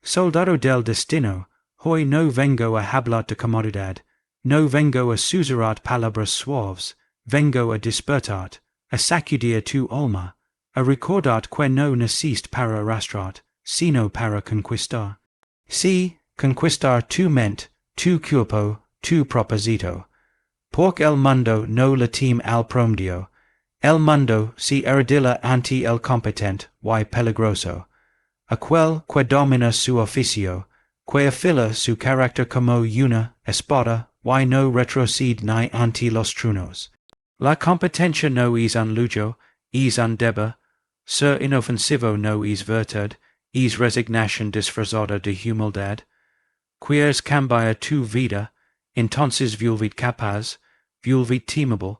Soldado del destino, hoy no vengo a hablar de comodidad, no vengo a susurrar palabras suaves, vengo a despertar, a sacudir tu alma, a recordar que no naciste para arrastrar, sino para conquistar. Sí, conquistar tu mente, tu cuerpo, tu propósito. Porque el mundo no le teme al promedio, el mundo se ardilla ante el competente y peligroso. Aquel que domina su oficio, que afila su carácter como una espada y no retrocede ni ante los truenos. La competencia no es un lujo, es un deber, ser inofensivo no es virtud, es resignación disfrazada de humildad. Quieres cambiar tu vida, entonces vuelve capaz, vuelve temeable.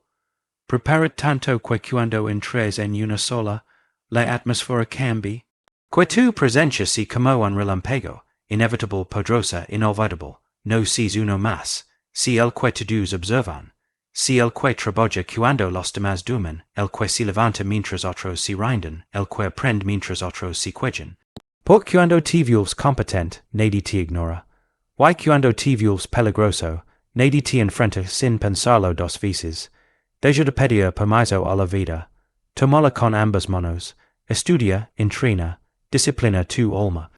Prepara tanto que cuando entres en una sola, la atmósfera cambie. Que tu presencia sea como un relámpago, inevitable, poderosa, inolvidable, no seas uno más, si el que todos observan, si el que trabaja cuando los demás duermen, el que se levanta mientras otros se rinden, el que aprende mientras otros se cuellan. Porque cuando te vuelves competente, nadie te ignora. Y cuando te vuelves peligroso, nadie te enfrenta sin pensarlo dos veces. Deja de pedir permiso a la vida. Tómala con ambas manos. Estudia, entrena, disciplina tu alma.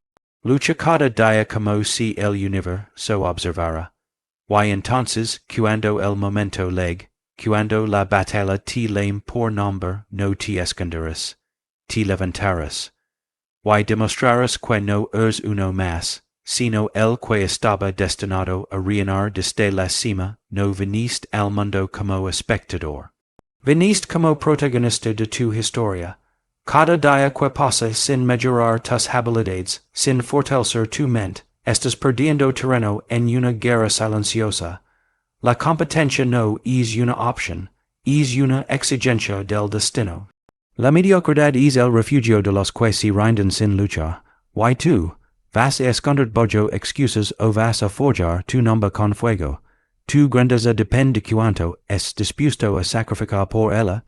Lucha cada día como si el universo observara. Y entonces, cuando el momento llegue, cuando la batalla te llame por nombre, no te esconderás, te levantarás. Y demostrarás que no eres uno más, sino el que estaba destinado a reinar desde la cima, no viniste al mundo como espectador. Viniste como protagonista de tu historia. Cada día que pasa sin mejorar tus habilidades, sin fortalecer tu mente, estás perdiendo terreno en una guerra silenciosa. La competencia no es una opción, es una exigencia del destino. La mediocridad es el refugio de los que se rinden sin luchar. Y tú, vas a esconder bajo excusas o vas a forjar tu nombre con fuego. Tu grandeza depende de cuánto es dispuesto a sacrificar por ella.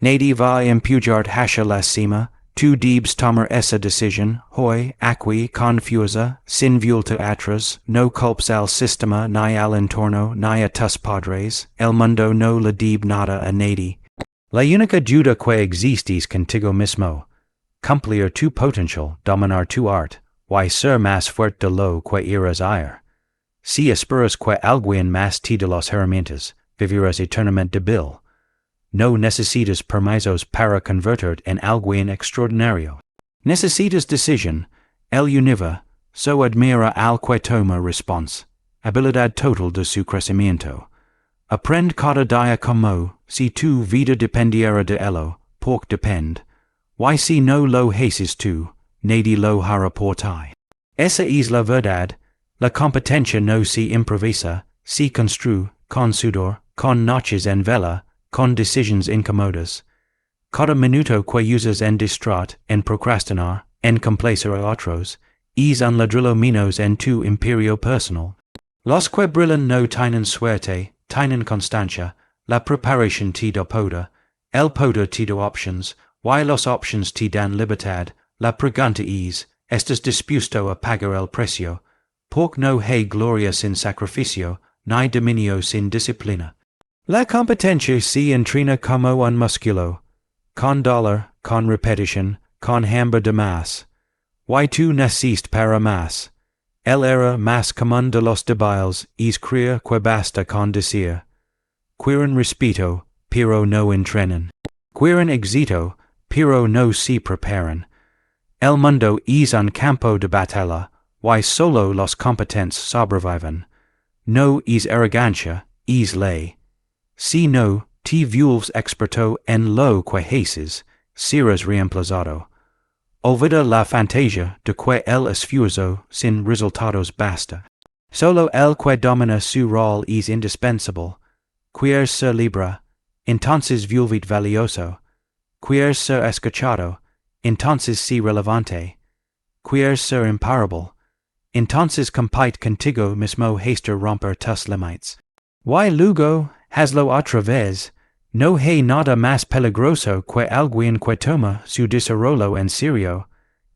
Nadie va a empujar hacia la cima. Tu debes tomar esa decisión hoy, aquí, confusa, sin vuelta atrás. No culpes al sistema ni al entorno ni a tus padres. El mundo no le debe nada a nadie. La única duda que existe es contigo mismo. Cumplir tu potencial, dominar tu arte, y ser más fuerte de lo que eres ayer. Si esperas que alguien más te dé las herramientas, vivirás eternamente débil. No necesitas permisos para convertir en alguien extraordinario. Necesitas decisión. El universo admira al que toma response, habilidad total de su crecimiento. Aprende cada día como si tu vida dependiera de ello, porque depende. Y si no lo haces tú, nadie lo hará por ti. Esa es la verdad. La competencia no se improvisa, se construye, con sudor, con noches en vela, con decisiones incómodas. Cada minuto que usas en distraer, en procrastinar, en complacer a otros, es un ladrillo menos en tu imperio personal. Los que brillan no tienen suerte, tienen constancia, la preparación te da poder, el poder te da options, y los options te dan libertad. La pregunta es, ¿estás dispuesto a pagar el precio? Porque no hay gloria sin sacrificio, ni dominio sin disciplina. La competencia se entrena como un músculo, con dolor, con repetición, con hambre de más. Y tú naciste para más. El era más común de los débiles es creer que basta con decir. Quieren respeto, pero no entrenan. Quieren éxito, pero no se preparan. El mundo es un campo de batalla, y solo los competentes sobreviven. No es arrogancia, es ley. Si no te vuelves experto en lo que haces, serás reemplazado. Olvida la fantasía de que el esfuerzo sin resultados basta. Solo el que domina su rol es indispensable. Quieres ser libre, entonces vuelve valioso. Quieres ser escuchado, entonces sé relevante. Quieres ser imparable, entonces compite contigo mismo hasta romper tus límites. Y luego, hazlo otra vez. No hay nada más peligroso que alguien que toma su desarrollo en serio,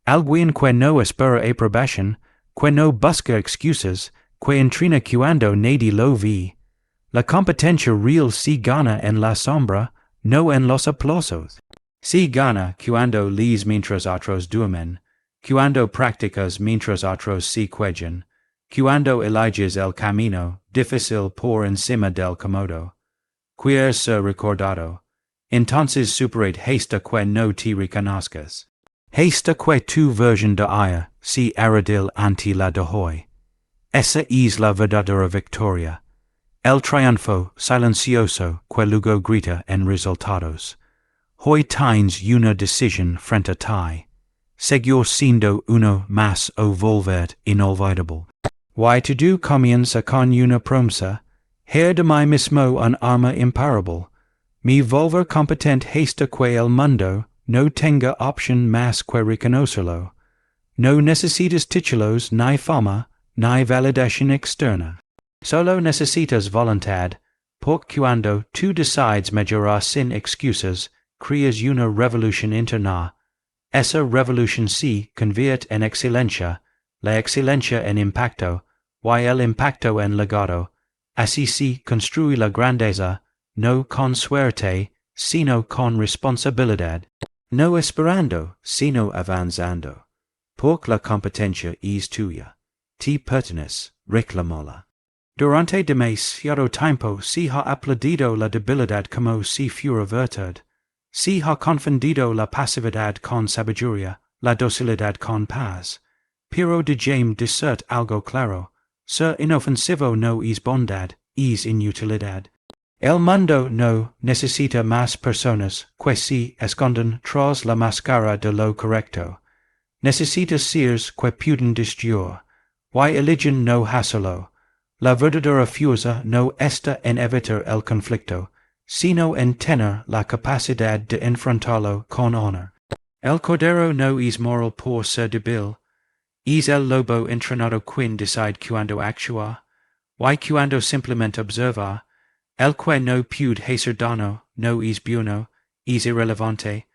alguien que no espera aprobación, que no busca excuses, que entrena cuando nadie lo ve. La competencia real se gana en la sombra, no en los aplausos. Se gana cuando lees mientras otros duermen, cuando practicas mientras otros se cuelgan, cuando eliges el camino difícil por encima del cómodo. Queer ser recordado. Entonces superate hasta que no te reconozcas. Hasta que tu version de ella se arrodille ante la de hoy. Esa es la verdadera victoria. El triunfo silencioso que luego grita en resultados. Hoy tienes una decisión frente a ti. Seguir siendo uno más o volverte inolvidable. Why to do comienza con una promesa. Her de mí mismo un arma imparable. Mi volver competente hasta que el mundo no tenga opción más que reconocerlo. No necesitas títulos ni fama, ni validación externa. Solo necesitas voluntad, porque cuando tú decides mejorar sin excusas, creas una revolución interna. Esa revolución se convierte en excelencia, la excelencia en impacto, y el impacto en legado. Así se construye la grandeza, no con suerte, sino con responsabilidad. No esperando, sino avanzando. Porque la competencia es tuya. Te pertenece, reclámala. Durante demasiado tiempo se ha aplaudido la debilidad como si fuera verdad. Se ha confundido la pasividad con sabiduría, la docilidad con paz. Pero déjame decirte algo claro. Ser inofensivo no es bondad, es inutilidad. El mundo no necesita más personas que se esconden tras la máscara de lo correcto. Necesita seres que pueden destruir. Y eligen no hacerlo. La verdadera fuerza no está en evitar el conflicto, sino en tener la capacidad de enfrentarlo con honor. El cordero no es moral por ser débil. Es el lobo entrenado quien decide cuando actuar, y cuando simplemente observar. El que no puede hacer daño no es bueno, es irrelevante.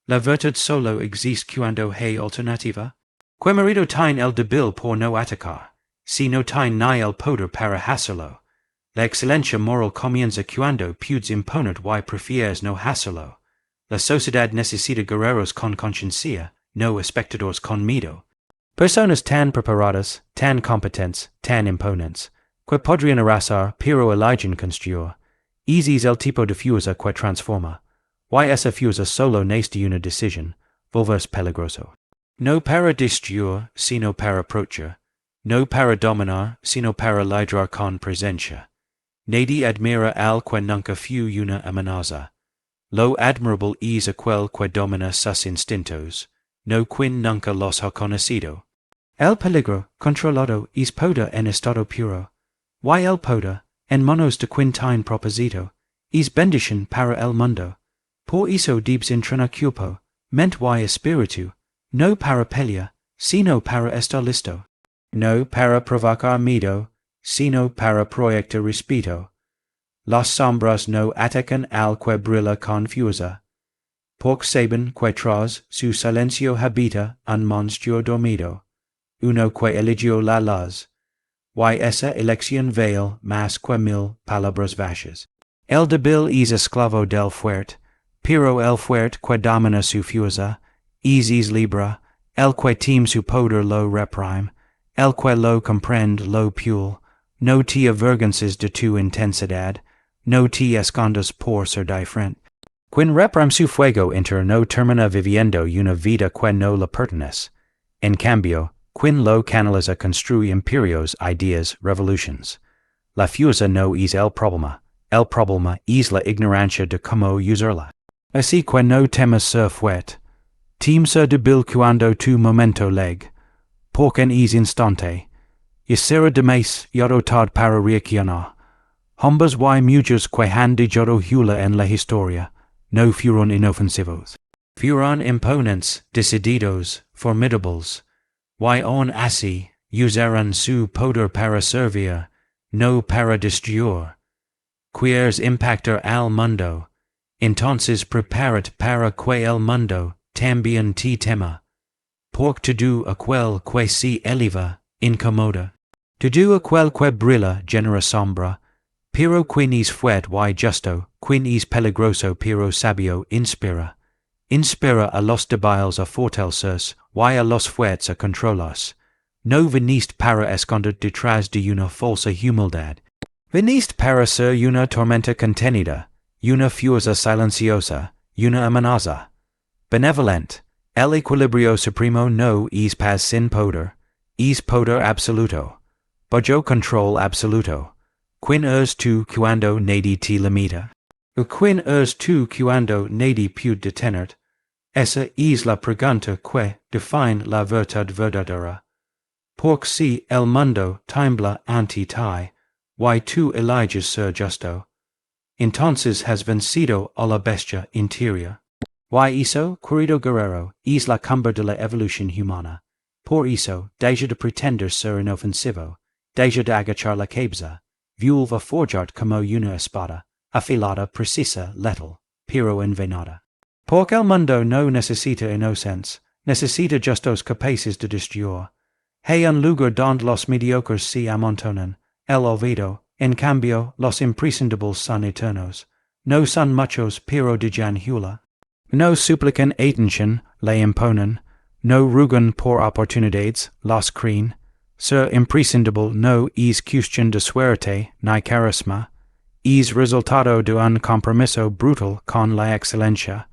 La verdad solo existe cuando hay alternativa. Que marido tiene el débil por no atacar, si no tiene ni el poder para hacerlo. La excelencia moral comienza cuando puedes imponer y prefieres no hacerlo. La sociedad necesita guerreros con conciencia, no espectadores con miedo. Personas tan preparadas, tan competentes, tan imponentes, que podrían arrasar pero eligen construir. Ese es el tipo de fuerza que transforma. Y esa fuerza solo nace de una decisión, volverse peligroso. No para destruir, sino para approachar. No para dominar, sino para liderar con presencia. Nadie admira al que nunca fue una amenaza. Lo admirable es aquel que domina sus instintos, no quien nunca los ha conocido. El peligro controlado es poder en estado puro. Y el poder, en manos de quien tiene propósito, es bendición para el mundo. Por eso debes entrenar cuerpo, mente y espíritu, no para pelear, sino para estar listo. No para provocar miedo, sino para proyectar respeto. Las sombras no atacan al que brilla con fuerza. Porque saben que tras su silencio habita un monstruo dormido, uno que eligió la luz. Y esa elección vale más que 1000 palabras vacías. El débil es esclavo del fuerte, pero el fuerte que domina su fuerza, es libre, el que teme su poder lo reprime, el que lo comprende lo pule, no te avergonces de tu intensidad, no te escondas por ser diferente. Quien reprime su fuego inter no termina viviendo una vida que no le pertenece. En cambio, quien lo canaliza construye imperios, ideas, revolutions. La fuerza no es el problema es la ignorancia de cómo usarla. Así que no temas ser fuerte. Tem ser débil cuando tu momento llegue, porque en ese instante, y será demais tarde para reaccionar. Hombres y mujeres que han dejado hula en la historia, no fueron inofensivos. Fueron imponentes, decididos, formidables. Y aun así, usaron su poder para servir, no para destruir. Quieres impactar al mundo, entonces prepárate para que el mundo también te tema. Porque todo aquel que se eleva, incomoda. To do aquel que brilla genera sombra, pero quinis fuet y justo, quinis peligroso pero sabio inspira. Inspira a los débiles a fortalecerse, y a los fuertes a controlarse. No veniste para esconder detrás de una falsa humildad. Veniste para ser una tormenta contenida, una fuerza silenciosa, una amenaza. Benevolent, el equilibrio supremo no es paz sin poder, es poder absoluto. Bajo control absoluto. Quin eres tu cuando nadie te limita? O quin eres tu cuando nadie puede detenerte? Esa es la pregunta que define la verdad verdadera. Porque si el mundo tiembla ante ti, y tú eliges ser justo, entonces has vencido a la bestia interior. Y eso, querido guerrero, es la cumbre de la evolución humana. Por eso, deja de pretender ser inofensivo, deja de agachar la cabeza, vuelve a forjarte como una espada, afilada, precisa, letal, pero envenenada. Porque el mundo no necesita inocentes, necesita justos capaces de destruir. Hay un lugar donde los mediocres se amontonan, el olvido, en cambio, los imprescindibles son eternos. No son muchos, pero de janjula. No suplican atención, la imponen. No rugan por oportunidades, las creen. Ser imprescindible no es cuestión de suerte, ni carisma. Es resultado de un compromiso brutal con la excelencia.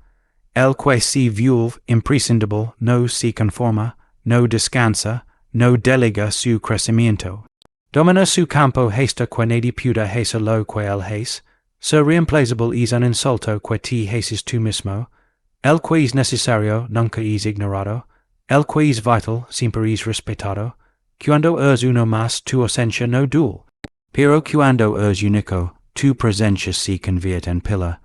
El que se vuelve imprescindible no se conforma, no descansa, no delega su crecimiento. Domina su campo hasta que nadie pueda hacer lo que él hace. Ser reemplazable es un insulto que te haces tú mismo. El que es necesario nunca es ignorado. El que es vital siempre es respetado. Cuando eres uno más, tu ausencia no duele. Pero cuando eres único, tu presencia se convierte en pila.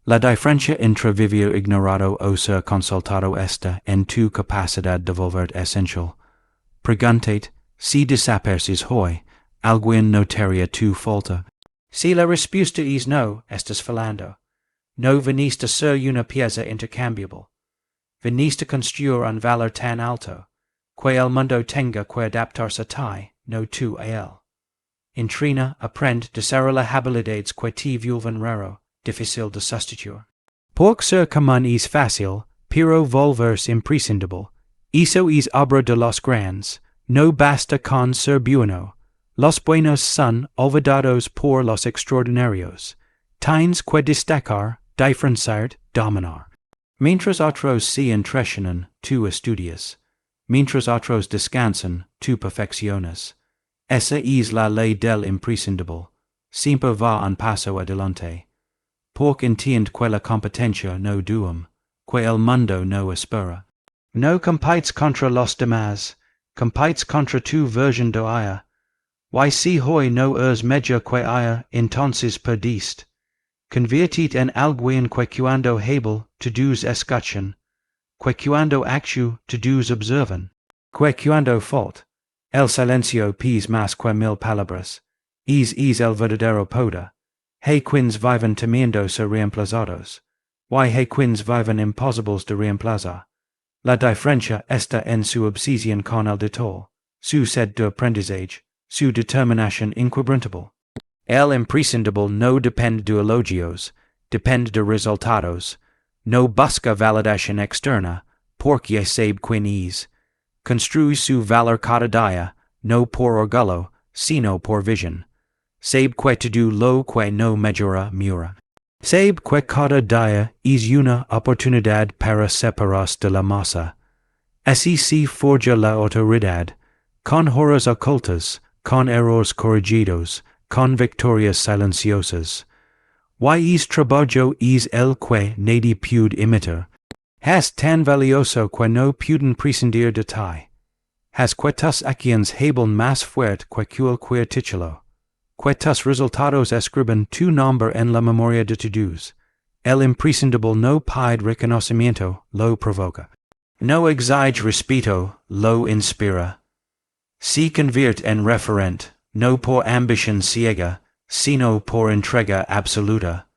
La diferencia entre vivir ignorado o ser consultado está en tu capacidad de volverte esencial. Pregúntate, si desapareces hoy, alguien notaría tu falta. Si la respuesta es no, estás fallando. No veniste a ser una pieza intercambiable. Veniste a construir un valor tan alto, que el mundo tenga que adaptarse a ti, no tú a él. Entrena, aprende, desarrolla habilidades que te vuelven raro, difícil de sustituir. Porque ser común es fácil, pero volverse imprescindible. Eso es obra de los grandes. No basta con ser bueno. Los buenos son olvidados por los extraordinarios. Tienes que destacar, diferenciar, dominar. Mientras otros se entretienen, tú estudias. Mientras otros descansan, tú perfeccionas. Esa es la ley del imprescindible. Siempre va un paso adelante. Porque entiende que la competencia no duum, que el mundo no espera. No compites contra los demás, compites contra tu versión de ella. Y si hoy no eres mejor que ella, entonces perdiste. Convertite en alguien que cuando habla todos escuchan, que cuando actúa todos observan, que cuando falta, el silencio pesa más que 1000 palabras. Es el verdadero poder. Hay quienes viven temiendo ser reemplazados. Y hay quienes viven imposibles de reemplazar. La diferencia está en su obsesión con el detalle, su sed de aprendizaje, su determinación inquebrantable. El imprescindible no depende de elogios, depende de resultados. No busca validación externa, porque sabe quién es. Construye su valor cada día, no por orgullo, sino por visión. Sabe que todo lo que no mejora mura. Sabe que cada día es una oportunidad para separarse de la masa. Así se forja la autoridad, con horrores ocultas, con errores corregidos, con victorias silenciosas. Y es trabajo es el que nadie puede imitar. Has tan valioso que no pueden prescindir de ti. Has que tus acciones hablan más fuerte que cualquier título. Que tus resultados escriben tu nombre en la memoria de todos. El imprescindible no pide reconocimiento, lo provoca. No exige respeto, lo inspira. Se convierte en referente, no por ambición ciega, sino por entrega absoluta.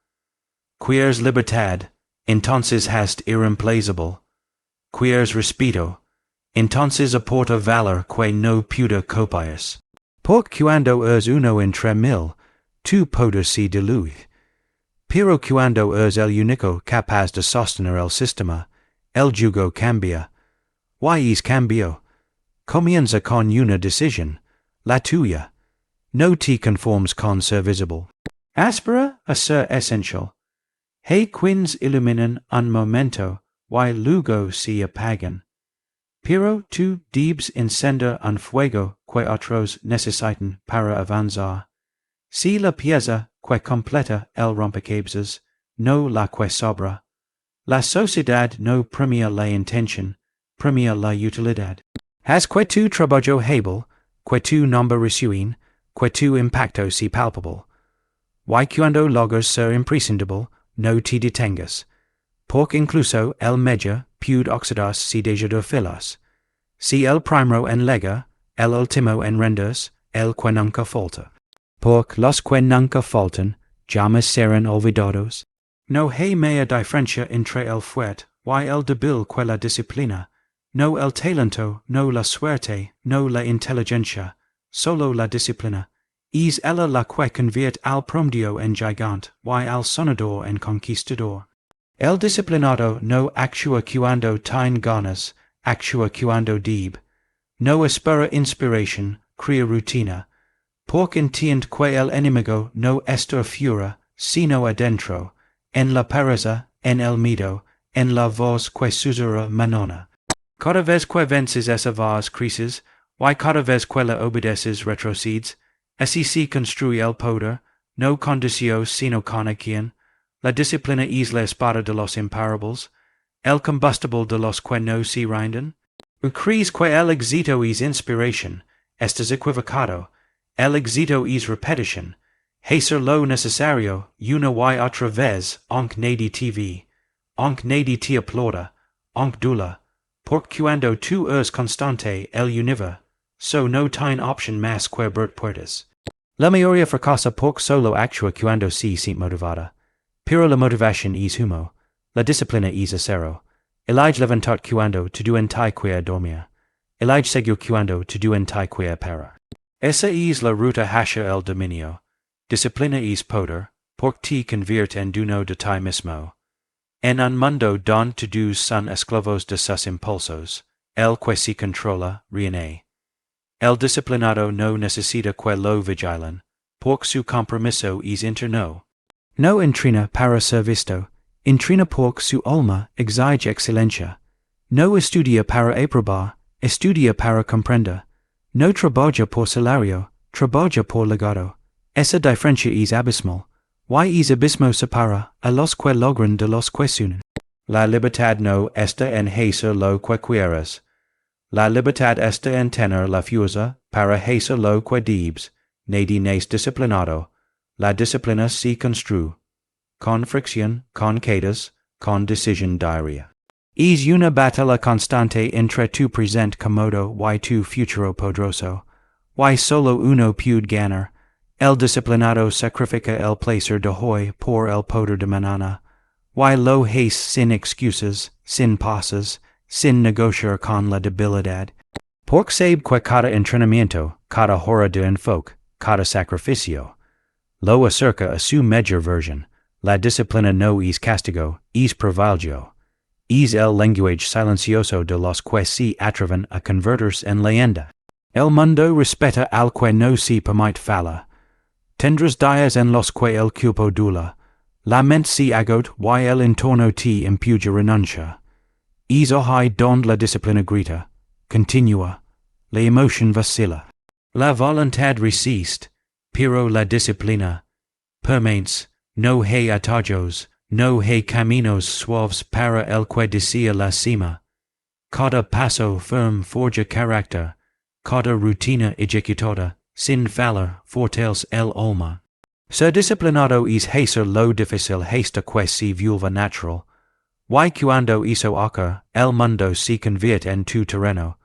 Quieres libertad, entonces hast irreemplazable. Quieres respeto, entonces aporta valor que no pueda copias. Porque cuando es uno entre mil, tú poder si diluir. Pero cuando es el único capaz de sostener el sistema, el yugo cambia. Y es cambio. Comienza con una decisión, la tuya. No te conformes con ser visible. Aspira a ser essential. Hey quins iluminan un momento, y luego se apagan. Pero tú debes encender un fuego que otros necesitan para avanzar. Si la pieza que completa el rompecabezas, no la que sobra. La sociedad no premia la intención, premia la utilidad. Haz que tu trabajo hábil, que tu nombre resuin, que tu impacto si palpable. Y cuando logres ser imprescindible, no te detengas. Porque incluso el medio puede oxidarse si deja de filas. Si el primero en lega, el último en renderse, el que nunca falta. Porque los que nunca faltan, jamás serán olvidados. No hay mea diferencia entre el fuerte y el débil que la disciplina. No el talento, no la suerte, no la inteligencia, solo la disciplina. Es ella la que convierte al promedio en gigante y al sonador en conquistador. El disciplinado no actúa cuando tiene ganas, actúa cuando debe. No espera inspiración, crea rutina. Porque entiende que el enemigo no está fuera, sino adentro, en la pereza, en el miedo, en la voz que susurra manona. Cada vez que vences esa voz creces, y cada vez que la obedeces retrocedes. Así se construye el poder, no con deseos sino con acción. La disciplina es la espada de los imparables, el combustible de los que no se rinden. ¿Crees que el éxito es inspiración? Estás equivocado. El éxito es repetición. Hacer lo necesario, una y otra vez, aunque nadie te ve, aunque nadie te aplauda, aunque dula. Porque cuando tú eres constante, el universo, so no tiene opción más que abrir puertas. La mayoría fracasa porque solo actúa cuando se siente motivada. Pero la motivación es humo, la disciplina es acero. Elige levantar cuando tu en tai que dormir. Elige seguir cuando tu en tai que para. Esa es la ruta hacia el dominio. Disciplina es poder, porque te convierte en uno de ti mismo. En un mundo donde todos son esclavos de sus impulsos, el que se controla, reina. El disciplinado no necesita que lo vigilen, porque su compromiso es interno. No entrena para ser visto, entrena porque su alma exige excelencia. No estudia para aprobar, estudia para comprender. No trabaja por salario, trabaja por legado. Esa diferencia es abismal. Y es abismo separa a los que logran de los que suenan. La libertad no está en hacer lo que quieras. La libertad está en tener la fuerza para hacer lo que debes. Nadie es disciplinado. La disciplina se construye. Con fricción, con quedas, con decisión diaria. Es una batalla constante entre tu presente cómodo y tu futuro poderoso. Y solo uno puede ganar. El disciplinado sacrifica el placer de hoy por el poder de mañana. Y lo hace sin excusas, sin pausas, sin negociar con la debilidad. Porque sabe que cada entrenamiento, cada hora de enfoque, cada sacrificio, lo acerca a su mejor versión. La disciplina no es castigo, es privilegio. Es el lenguaje silencioso de los que se atreven a convertirse en leyenda. El mundo respeta al que no se permite falla. Tendrás días en los que el cuerpo dula. La mente se agota y el entorno te impugna renuncia. Es hoy donde la disciplina grita, continúa, la emoción vacila. La voluntad resiste, pero la disciplina permanece. No hay atajos, no hay caminos suaves para el que desea la cima. Cada paso firme forja carácter, cada rutina ejecutada, sin fallar, fortalece el alma. Ser disciplinado es hacer lo difícil hasta que se vuelva natural. Y cuando eso ocurre, el mundo se convierte en tu terreno.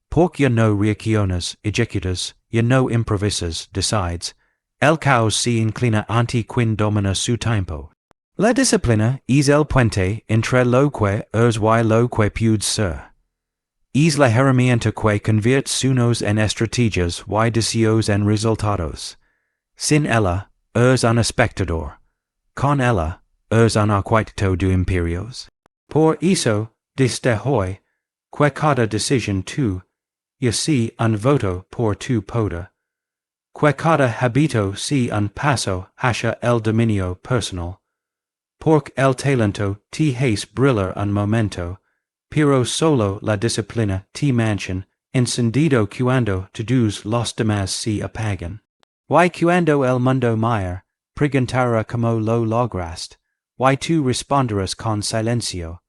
Porque ya no reaccionas, ejecutas, ya no improvisas, decides. El caos se inclina ante quien domina su tiempo. La disciplina es el puente entre lo que es y lo que puede ser. Es la herramienta que convierte unos en estrategias y deseos en resultados. Sin ella, un espectador. Con ella, un arquitecto de imperios. Por eso, desde hoy, que cada decisión tu, y si un voto por tu poder. Que cada habito si un paso hacia el dominio personal. Porque el talento te hace brillar un momento, pero solo la disciplina te mantiene encendido cuando todos los demás se apagan. Y cuando el mundo mire, preguntará cómo lo lograste, y tú responderás con silencio,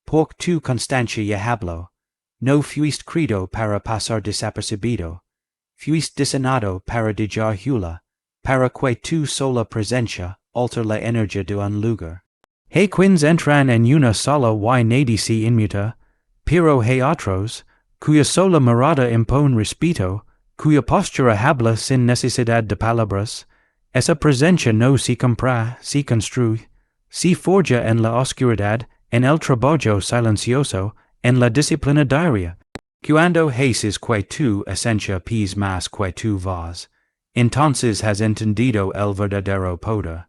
porque tu constancia y hablo, no fuiste credo para pasar desapercibido, fuiste diseñado para dejar hula, para que tu sola presencia alter la energía de un lugar. Hay quienes entran en una sola y nadie se inmuta, pero hay otros, cuya sola mirada impone respeto, cuya postura habla sin necesidad de palabras. Esa presencia no se compra, se construye, se forja en la oscuridad, en el trabajo silencioso, en la disciplina diaria. Cuando haces que tu esencia pes más que tu voz, entonces has entendido el verdadero poder.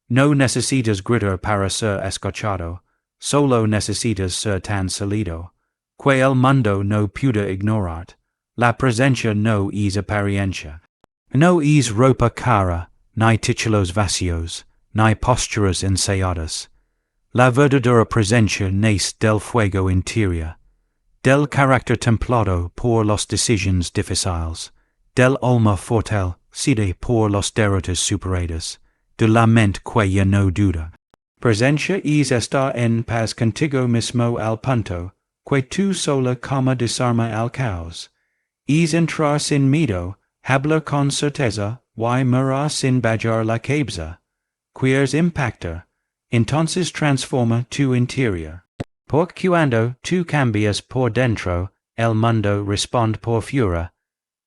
No necesitas gritar para ser escuchado, solo necesitas ser tan sólido, que el mundo no pueda ignorar. La presencia no es apariencia. No es ropa cara, ni títulos vacíos, ni posturas ensayadas. La verdadera presencia nace del fuego interior, del carácter templado por las decisiones difíciles, del alma fortalecida por las derrotas superadas, de la mente que ya no duda. Presencia es estar en paz contigo mismo al punto, que tú sola como desarma al caos. Es entrar sin miedo, hablar con certeza, y mirar sin bajar la cabeza. Quieres impactar, entonces transforma tu interior. Porque cuando tú cambias por dentro, el mundo responde por fuera.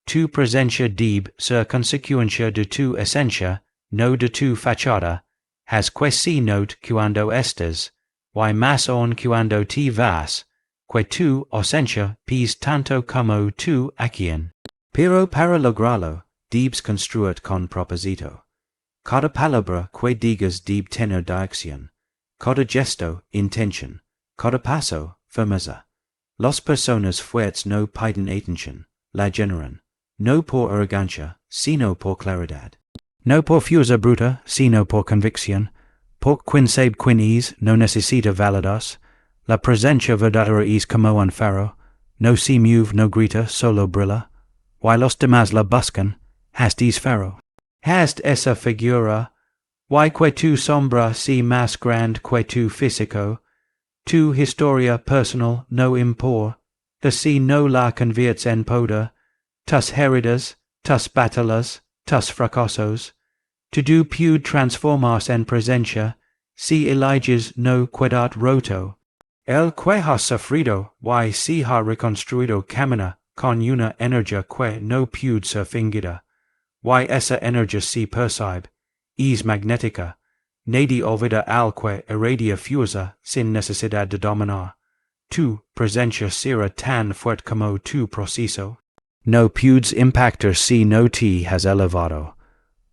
Tu presencia debe ser consecuencia de tu esencia, no de tu fachada. Haz que se note cuando estés, y más aún cuando te vas, que tu ausencia pes tanto como tu acción. Pero para lograrlo, debes construir con propósito. Cada palabra que digas debe tener dirección, cada gesto intención, cada paso firmeza. Las personas fuertes no piden atención, la generan, no por arrogancia, sino por claridad. No por fuerza bruta, sino por convicción, porque quien sabe quien es, no necesita validas. La presencia verdadera es como un faro, no se mueve, no grita, solo brilla. Y los demás la buscan, Hazte es faro. Hazte esa figura, y que tu sombra sea más grande que tu físico. Tu historia personal no importa, de si no la conviertes en poder. Tus heridas, tus batallas, tus fracasos. Todo puede transformarse en presencia, si eliges no quedar roto. El que ha sufrido y se ha reconstruido camina con una energía que no puede ser fingida. Y esa energía se percibe, es magnética. Nadie olvida al que irradia fuerza sin necesidad de dominar. Tu presencia será tan fuerte como tu proceso. No puedes impactar si no te has elevado.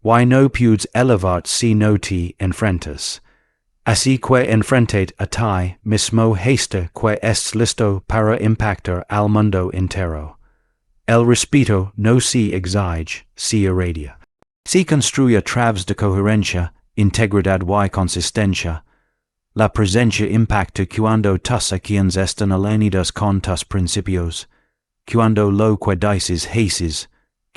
Y no puedes elevar si no te enfrentas. Así que enfrentate a ti mismo hasta que estés listo para impactar al mundo entero. El respeto no se exige, se irradia. Se construye a través de coherencia, integridad y consistencia. La presencia impacta cuando tus acciones están alineadas con tus principios, cuando lo que dices haces,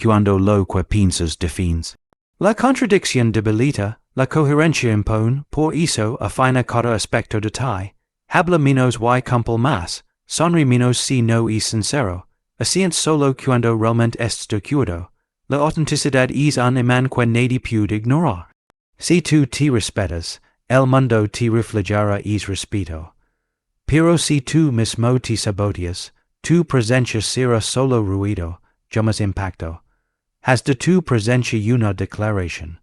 cuando lo que piensas defines. La contradicción debilita, la coherencia impone, por eso afina cada aspecto de ti. Habla menos y cumple más, sonríe menos si no es sincero, asiente solo cuando realmente es de acuerdo. La autenticidad es un imán que nadie puede ignorar. Si tú te respetas, el mundo te reflejará es respeto. Pero si tú mismo te saboteas, tu presencia será solo ruido, jamás impacto. Haz de tu presencia una declaración.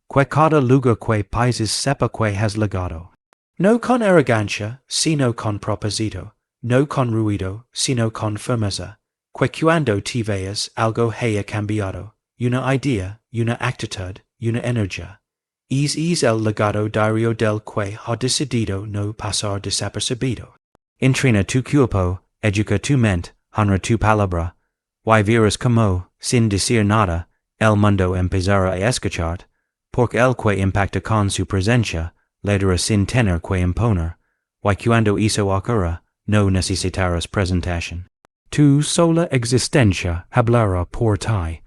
Que cada lugar que pises sepa que has legado. No con arrogancia, sino con propósito. no con ruido, sino con firmeza, que cuando te veas algo haya cambiado, una idea, una actitud, una energía. Es el legado diario del que ha decidido no pasar desapercibido. Entrena tu cuerpo, educa tu mente, honra tu palabra, y verás como, sin decir nada, el mundo empezará a escuchar, porque el que impacta con su presencia, le dará sin tener que imponer, y cuando eso ocurra, no necesitarás presentación. Tu sola existencia hablará por ti.